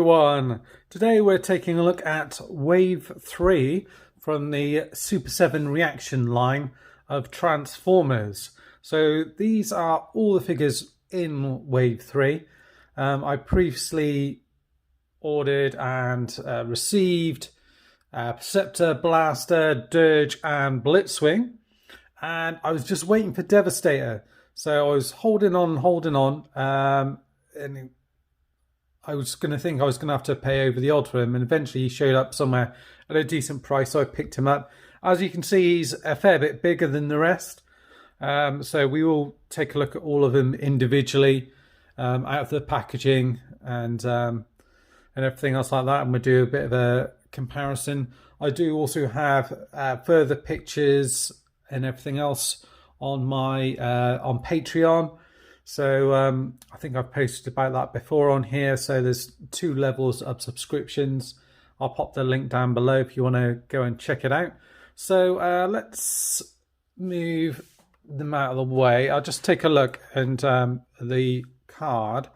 everyone, today we're taking a look at Wave 3 from the Super7 reaction line of Transformers. So these are all the figures in Wave 3. I previously ordered and received Perceptor, Blaster, Dirge and Blitzwing, and I was just waiting for Devastator. So I was holding on, and I was going to think I was going to have to pay over the odds for him, and eventually he showed up somewhere at a decent price, so I picked him up. As you can see, he's a fair bit bigger than the rest, so we will take a look at all of them individually, out of the packaging and everything else like that, and we'll do a bit of a comparison. I do also have further pictures and everything else on my on Patreon. So I think I've posted about that before on here. So there's 2 levels of subscriptions. I'll pop the link down below if you want to go and check it out. So let's move them out of the way. I'll just take a look and the card,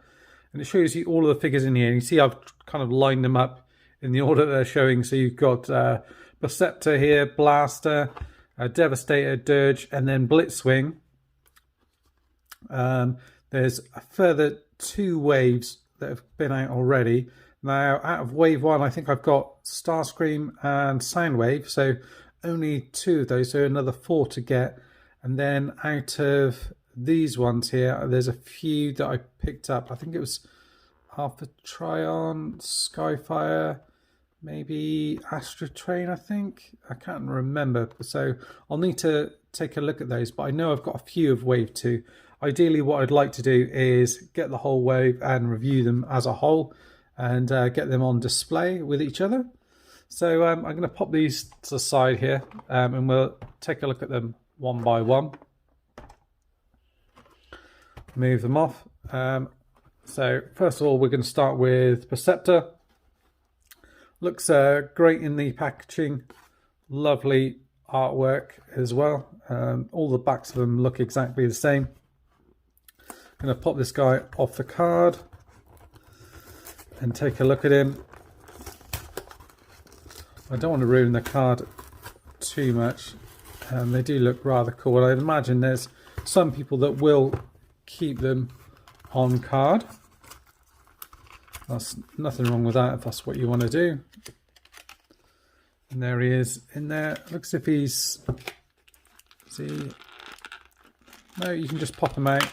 and it shows you all of the figures in here. You see I've kind of lined them up in the order they're showing. So you've got Perceptor here, Blaster, Devastator, Dirge, and then Blitzwing. There's a further 2 waves that have been out already. Now, out of wave 1, I think I've got Starscream and Soundwave, so only 2 of those, so another 4 to get. And then out of these ones here, there's a few that I picked up. I think it was Alpha Trion, Skyfire, maybe Astro Train, I think. I can't remember, so I'll need to take a look at those, but I know I've got a few of wave 2. Ideally, what I'd like to do is get the whole wave and review them as a whole, and get them on display with each other. So I'm going to pop these to the side here, and we'll take a look at them one by one. Move them off. So first of all, we're going to start with Perceptor. Looks great in the packaging. Lovely artwork as well. All the backs of them look exactly the same. Going to pop this guy off the card and take a look at him. I don't want to ruin the card too much. They do look rather cool. I'd imagine there's some people that will keep them on card. That's nothing wrong with that if that's what you want to do. And there he is in there. Looks as if he's... See? No, you can just pop him out.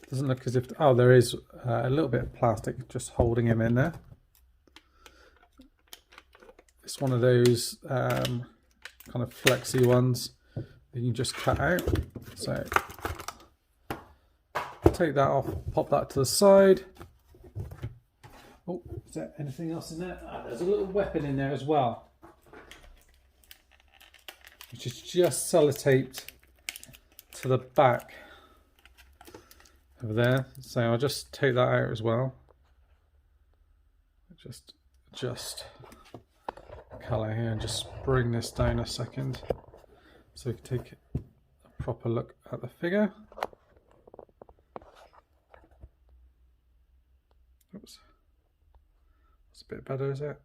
Doesn't look as if... Oh, there is a little bit of plastic just holding him in there. It's one of those kind of flexy ones that you can just cut out. So take that off, pop that to the side. Oh, is there anything else in there? Ah, there's a little weapon in there as well, which is just sellotaped to the back over there. So I'll just take that out as well. Just adjust colour here and just bring this down a second so we can take a proper look at the figure. Oops. That's a bit better, is it?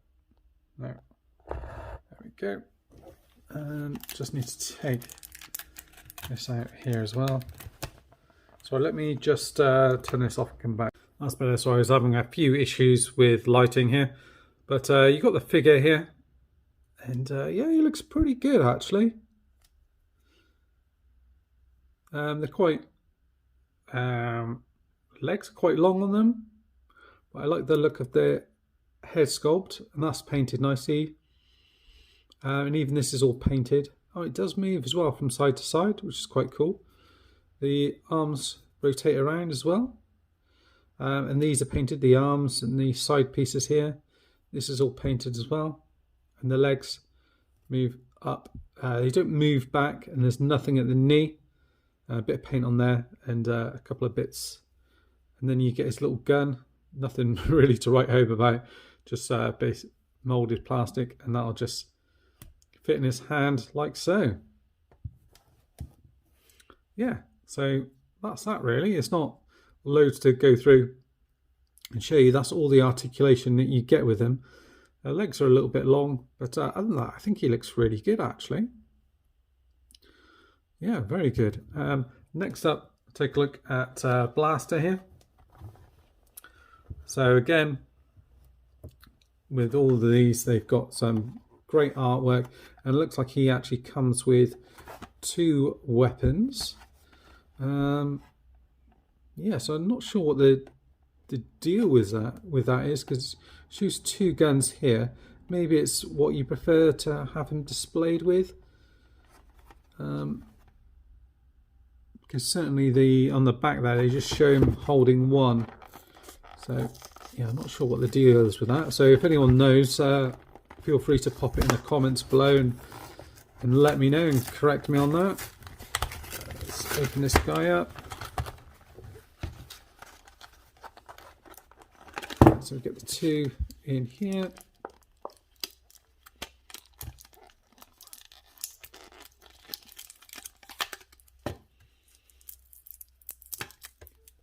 No. There we go. And just need to take this out here as well. So let me just turn this off and come back. That's better. So I was having a few issues with lighting here, but you got the figure here, and yeah, he looks pretty good actually. They're quite legs are quite long on them, but I like the look of the head sculpt, and that's painted nicely. And even this is all painted. Oh, it does move as well from side to side, which is quite cool. The arms rotate around as well, and these are painted, the arms and the side pieces here. This is all painted as well, and the legs move up. They don't move back, and there's nothing at the knee. A bit of paint on there and a couple of bits, and then you get his little gun. Nothing really to write home about, just basic molded plastic, and that'll just fit in his hand like so. Yeah, so that's that really. It's not loads to go through and show you that's all the articulation that you get with him. The legs are a little bit long, but other than that, I think he looks really good actually. Yeah, very good. Next up, take a look at Blaster here. So again, with all of these, they've got some great artwork, and it looks like he actually comes with 2 weapons. Yeah, so I'm not sure what the deal with that is, because it shoots 2 guns here. Maybe it's what you prefer to have him displayed with. Because certainly on the back there, they just show him holding 1. So yeah, I'm not sure what the deal is with that. So if anyone knows, feel free to pop it in the comments below and let me know and correct me on that. Let's open this guy up. So we get the 2 in here.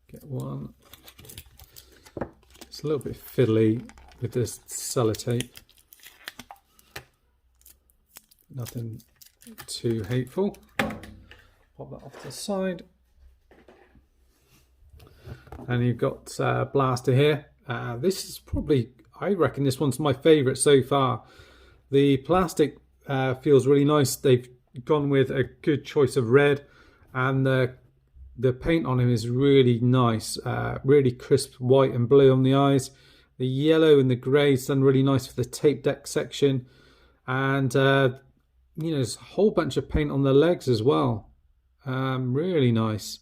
Get 1. It's a little bit fiddly with this sellotape. Nothing too hateful. Pop that off to the side. And you've got Blaster here. This is probably, I reckon this one's my favourite so far. The plastic feels really nice. They've gone with a good choice of red, and the paint on him is really nice. Really crisp white and blue on the eyes. The yellow and the grey is done really nice for the tape deck section. And you know, there's a whole bunch of paint on the legs as well. Really nice.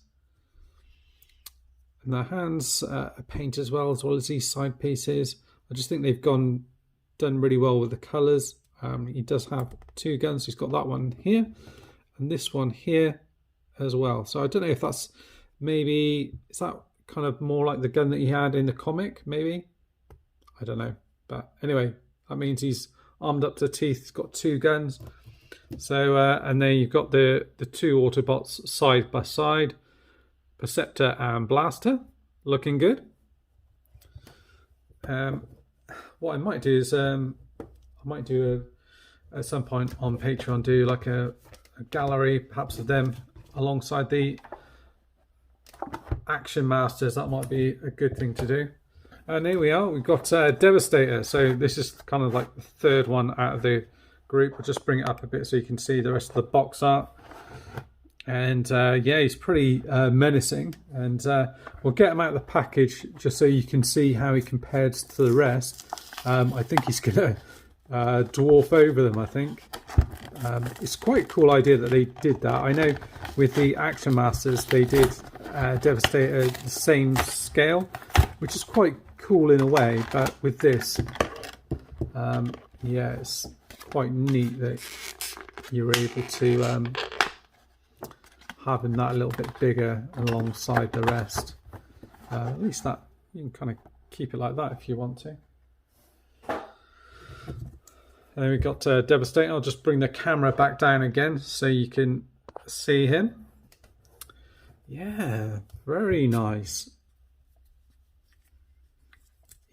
And the hands are painted as well as these side pieces. I just think they've done really well with the colours. He does have 2 guns. He's got that one here and this one here as well. So I don't know if that's maybe, is that kind of more like the gun that he had in the comic, maybe? I don't know. But anyway, that means he's armed up to the teeth. He's got 2 guns. So, and then you've got the 2 Autobots side by side. Perceptor and Blaster, looking good. What I might do is I might do at some point on Patreon, do like a gallery perhaps of them alongside the Action Masters. That might be a good thing to do. And here we are, we've got Devastator. So this is kind of like the 3rd one out of the group. I'll just bring it up a bit so you can see the rest of the box art. And yeah, he's pretty menacing, and we'll get him out of the package just so you can see how he compares to the rest. I think he's gonna dwarf over them, I think. It's quite a cool idea that they did that. I know with the Action Masters they did Devastator the same scale, which is quite cool in a way, but with this yeah, it's quite neat that you're able to having that a little bit bigger alongside the rest. At least that you can kind of keep it like that if you want to. And then we've got Devastator. I'll just bring the camera back down again so you can see him. Yeah, very nice.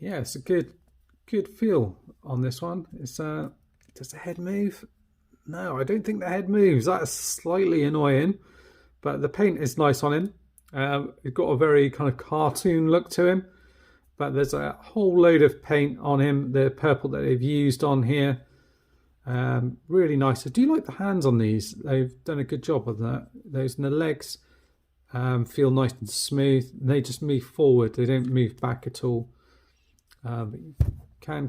Yeah, it's a good feel on this one. It's does the head move? No, I don't think the head moves. That's slightly annoying. But the paint is nice on him. It's got a very kind of cartoon look to him. But there's a whole load of paint on him. The purple that they've used on here. Really nice. I do like the hands on these. They've done a good job of that. Those and the legs feel nice and smooth. They just move forward. They don't move back at all. But you can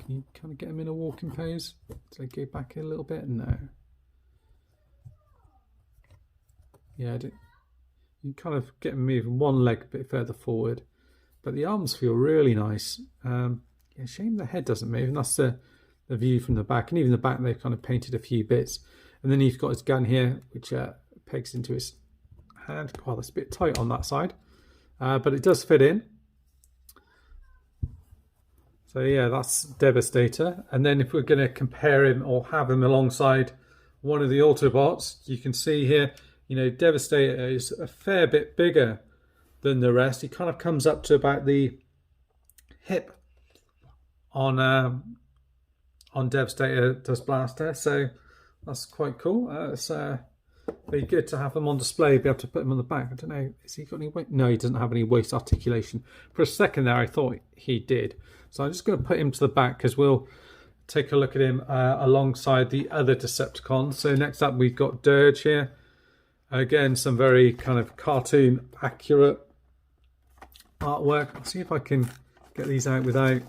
you kind of get them in a walking pose? Do they go back a little bit? No. Yeah, you kind of get them moving one leg a bit further forward, but the arms feel really nice. Yeah, shame the head doesn't move, and that's the view from the back. And even the back, they've kind of painted a few bits. And then you've got his gun here, which pegs into his hand. Oh, that's a bit tight on that side, but it does fit in. So yeah, that's Devastator. And then if we're going to compare him or have him alongside one of the Autobots, you can see here, you know, Devastator is a fair bit bigger than the rest. He kind of comes up to about the hip on Devastator does Blaster, so that's quite cool. It's be good to have them on display, be able to put them on the back. I don't know, has he got any weight? No, he doesn't have any waist articulation. For a second there I thought he did, so I'm just going to put him to the back because we'll take a look at him alongside the other Decepticons. So next up we've got Dirge here. Again, some very kind of cartoon accurate artwork. I'll see if I can get these out without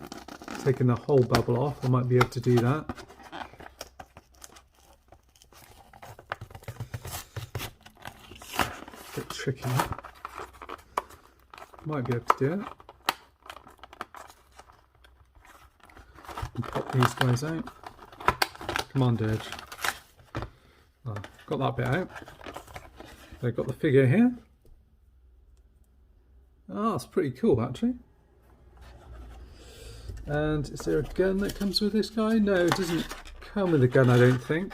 taking the whole bubble off. I might be able to do that. Bit tricky. Might be able to do it. And pop these guys out. Come on, Dirge. Oh, got that bit out. I've got the figure here. Oh, it's pretty cool actually. And is there a gun that comes with this guy? No, it doesn't come with a gun, I don't think.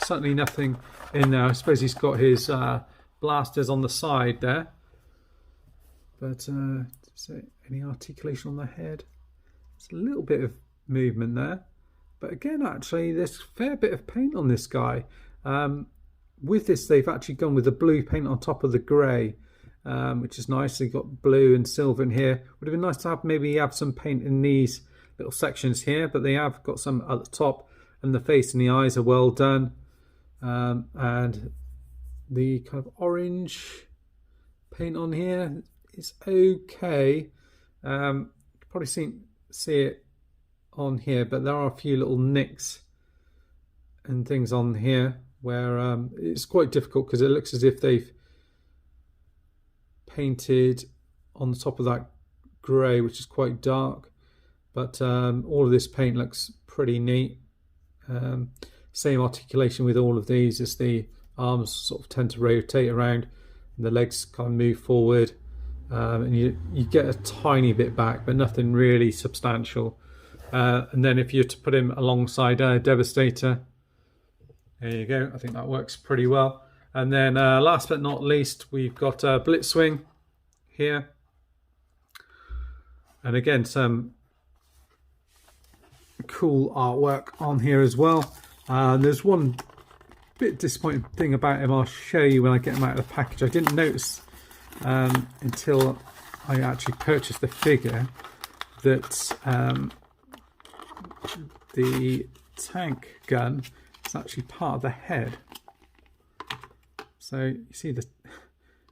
Certainly nothing in there. I suppose he's got his blasters on the side there. But is there any articulation on the head? There's a little bit of movement there. But again, actually, there's a fair bit of paint on this guy. With this, they've actually gone with the blue paint on top of the grey, which is nice. They've got blue and silver in here. Would have been nice to have maybe have some paint in these little sections here, but they have got some at the top, and the face and the eyes are well done. And the kind of orange paint on here is okay. Probably see it on here, but there are a few little nicks and things on here where it's quite difficult because it looks as if they've painted on the top of that grey, which is quite dark, but all of this paint looks pretty neat. Same articulation with all of these, as the arms sort of tend to rotate around and the legs kind of move forward, and you get a tiny bit back, but nothing really substantial. And then if you're to put him alongside Devastator, there you go. I think that works pretty well. And then last but not least, we've got Blitzwing here. And again, some cool artwork on here as well. There's one bit disappointing thing about him I'll show you when I get him out of the package. I didn't notice until I actually purchased the figure that the tank gun is actually part of the head. So you see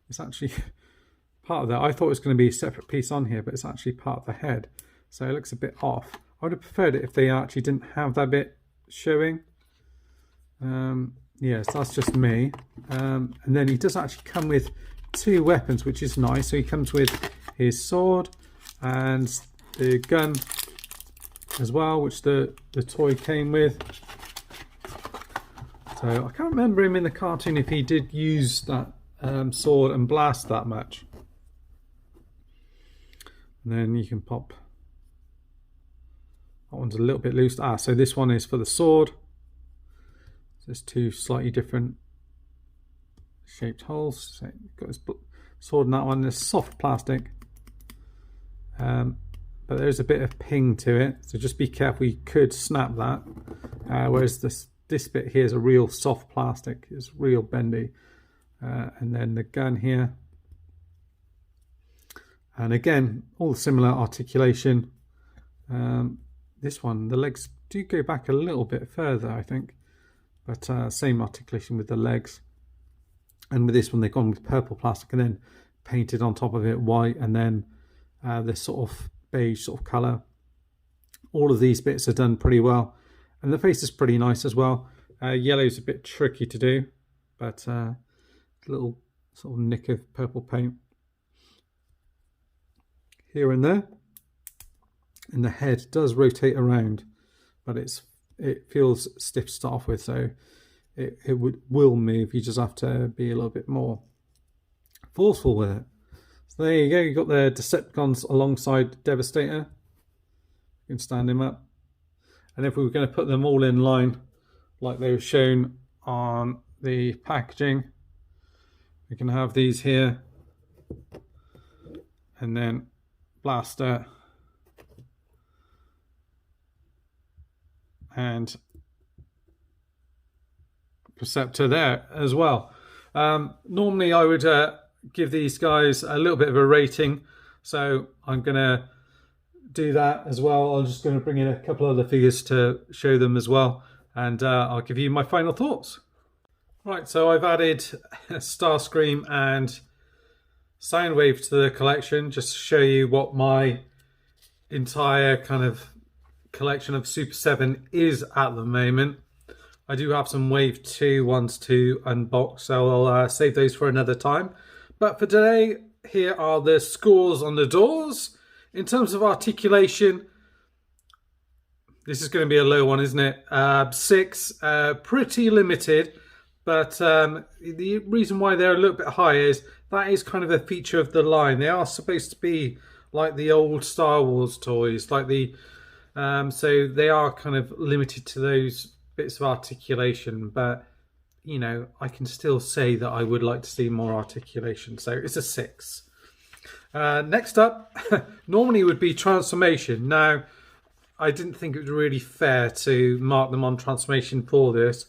it's actually part of that. I thought it was going to be a separate piece on here, but it's actually part of the head. So it looks a bit off. I would have preferred it if they actually didn't have that bit showing. Yes, that's just me. And then he does actually come with two weapons, which is nice. So he comes with his sword and the gun as well, which the toy came with. So I can't remember him in the cartoon if he did use that sword and blast that much. And then you can pop. That one's a little bit loose. So this one is for the sword. There's two slightly different shaped holes. So you've got his sword in that one. There's soft plastic. But there's a bit of ping to it. So just be careful, you could snap that. Whereas this bit here is a real soft plastic. It's real bendy. And then the gun here. And again, all the similar articulation. This one, the legs do go back a little bit further, I think. But same articulation with the legs. And with this one, they've gone with purple plastic and then painted on top of it white, and then this sort of beige sort of colour. All of these bits are done pretty well. And the face is pretty nice as well. Yellow is a bit tricky to do, but a little sort of nick of purple paint here and there. And the head does rotate around, but it feels stiff to start off with, so it will move. You just have to be a little bit more forceful with it. So there you go, you've got the Decepticons alongside Devastator. You can stand him up. And if we were going to put them all in line like they were shown on the packaging, we can have these here and then Blaster, and Perceptor there as well. Normally I would give these guys a little bit of a rating, so I'm going to do that as well. I'm just going to bring in a couple other figures to show them as well, and I'll give you my final thoughts. Right, so I've added Starscream and Soundwave to the collection just to show you what my entire kind of collection of Super 7 is at the moment. I do have some Wave 2 ones to unbox, so I'll save those for another time. But for today, here are the scores on the doors. In terms of articulation, this is going to be a low one, isn't it? 6, pretty limited. But the reason why they're a little bit higher is that is kind of a feature of the line. They are supposed to be like the old Star Wars toys, like the so they are kind of limited to those bits of articulation. But you know, I can still say that I would like to see more articulation. So it's a 6. Next up, normally would be transformation. Now, I didn't think it was really fair to mark them on transformation for this.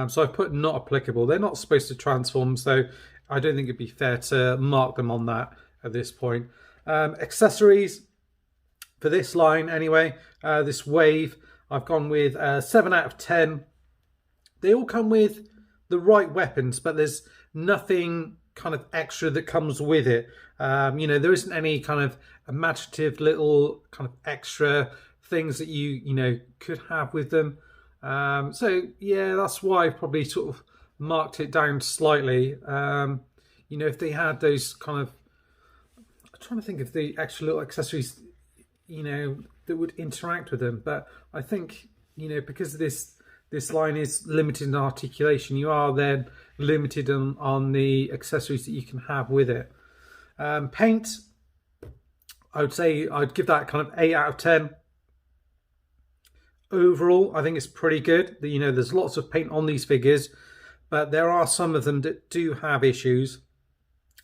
So I put not applicable. They're not supposed to transform, so I don't think it'd be fair to mark them on that at this point. Accessories for this line anyway, this wave, I've gone with 7 out of 10. They all come with the right weapons, but there's nothing kind of extra that comes with it. You know, there isn't any kind of imaginative little kind of extra things that you know could have with them. So yeah, that's why I probably sort of marked it down slightly. You know, if they had those kind of, I'm trying to think of the extra little accessories, you know, that would interact with them. But I think, you know, because this line is limited in articulation, you are then limited on the accessories that you can have with it. Paint, I would say I'd give that kind of 8 out of 10. Overall, I think it's pretty good. You know, there's lots of paint on these figures, but there are some of them that do have issues,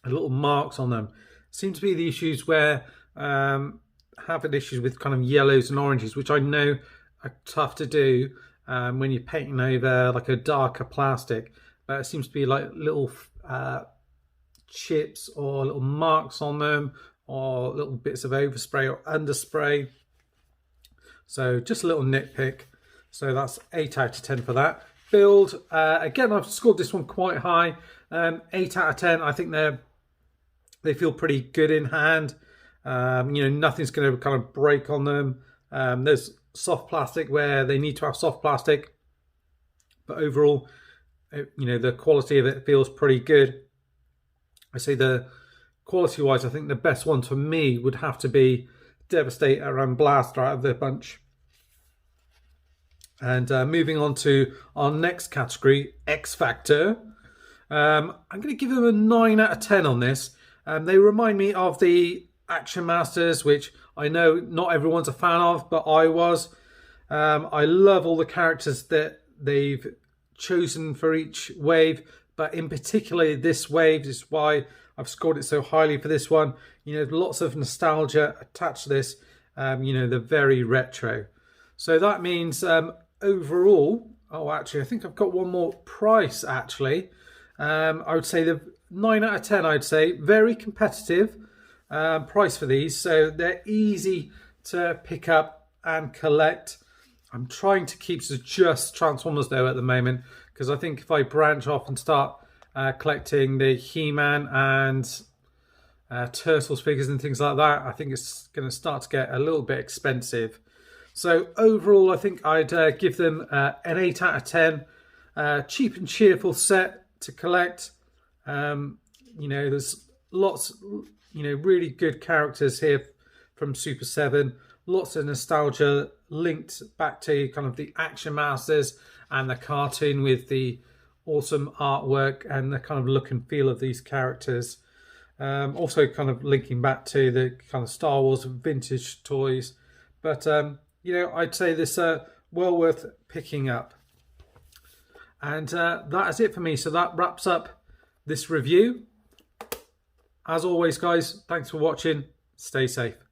little marks on them. Seem to be the issues where having issues with kind of yellows and oranges, which I know are tough to do when you're painting over like a darker plastic. But it seems to be like little chips or little marks on them, or little bits of overspray or underspray. So just a little nitpick. So that's 8 out of 10 for that. Build, again, I've scored this one quite high. 8 out of 10. I think they feel pretty good in hand. You know, nothing's going to kind of break on them. There's soft plastic where they need to have soft plastic. But overall, you know, the quality of it feels pretty good. I say the quality-wise, I think the best one for me would have to be Devastator and Blaster out of the bunch. And moving on to our next category, X Factor. I'm going to give them a 9 out of 10 on this. They remind me of the Action Masters, which I know not everyone's a fan of, but I was. I love all the characters that they've chosen for each wave, but in particular this wave is why I've scored it so highly for this one. You know, lots of nostalgia attached to this. You know, they're very retro. So that means overall, oh, actually, I think I've got one more price, actually. I would say the 9 out of 10, I'd say. Very competitive price for these. So they're easy to pick up and collect. I'm trying to keep to just Transformers, though, at the moment, because I think if I branch off and start collecting the He-Man and Turtles figures and things like that, I think it's going to start to get a little bit expensive. So overall, I think I'd give them an 8 out of 10. Cheap and cheerful set to collect. You know, there's lots, you know, really good characters here from Super 7. Lots of nostalgia linked back to kind of the Action Masters and the cartoon with the awesome artwork and the kind of look and feel of these characters. Also kind of linking back to the kind of Star Wars vintage toys. But, you know, I'd say this well worth picking up. And that is it for me. So that wraps up this review. As always, guys, thanks for watching. Stay safe.